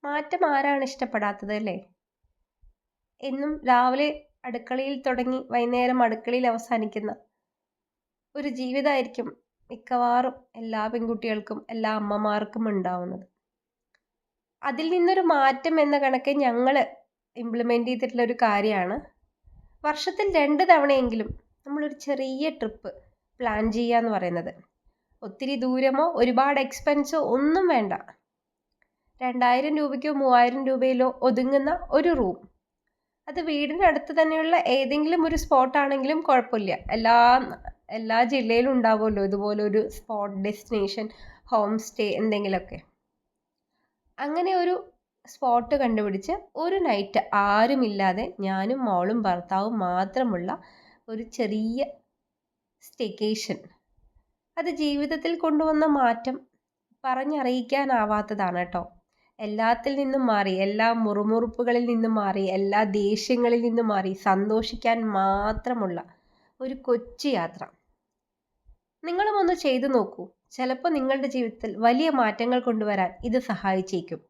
മാറ്റം ആരാണ് ഇഷ്ടപ്പെടാത്തത് അല്ലേ? എന്നും രാവിലെ അടുക്കളയിൽ തുടങ്ങി വൈകുന്നേരം അടുക്കളയിൽ അവസാനിക്കുന്ന ഒരു ജീവിതമായിരിക്കും മിക്കവാറും എല്ലാ പെൺകുട്ടികൾക്കും എല്ലാ അമ്മമാർക്കും ഉണ്ടാവുന്നത്. അതിൽ നിന്നൊരു മാറ്റം എന്ന കണക്ക് ഞങ്ങൾ ഇംപ്ലിമെൻ്റ് ചെയ്തിട്ടുള്ള ഒരു കാര്യമാണ് വർഷത്തിൽ 2 തവണയെങ്കിലും നമ്മളൊരു ചെറിയ ട്രിപ്പ് പ്ലാൻ ചെയ്യുക എന്ന് പറയുന്നത്. ഒത്തിരി ദൂരമോ ഒരുപാട് എക്സ്പെൻസോ ഒന്നും വേണ്ട. 2000 രൂപയ്ക്കോ 3000 രൂപയിലോ ഒതുങ്ങുന്ന ഒരു റൂം. അത് വീടിനടുത്ത് തന്നെയുള്ള ഏതെങ്കിലും ഒരു സ്പോട്ടാണെങ്കിലും കുഴപ്പമില്ല. എല്ലാ ജില്ലയിലും ഉണ്ടാവുമല്ലോ ഇതുപോലൊരു സ്പോട്ട് ഡെസ്റ്റിനേഷൻ ഹോം സ്റ്റേ എന്തെങ്കിലുമൊക്കെ. അങ്ങനെ ഒരു സ്പോട്ട് കണ്ടുപിടിച്ച് ഒരു നൈറ്റ് ആരുമില്ലാതെ ഞാനും മോളും ഭർത്താവും മാത്രമുള്ള ഒരു ചെറിയ സ്റ്റേക്കേഷൻ. അത് ജീവിതത്തിൽ കൊണ്ടുവന്ന മാറ്റം പറഞ്ഞറിയിക്കാനാവാത്തതാണ് കേട്ടോ. എല്ലാത്തിൽ നിന്നും മാറി, എല്ലാ മുറുമുറുപ്പുകളിൽ നിന്നും മാറി, എല്ലാ ദേഷ്യങ്ങളിൽ നിന്നും മാറി സന്തോഷിക്കാൻ മാത്രമുള്ള ഒരു കൊച്ചു യാത്ര. നിങ്ങളും ഒന്ന് ചെയ്തു നോക്കൂ. ചിലപ്പോൾ നിങ്ങളുടെ ജീവിതത്തിൽ വലിയ മാറ്റങ്ങൾ കൊണ്ടുവരാൻ ഇത് സഹായിച്ചേക്കും.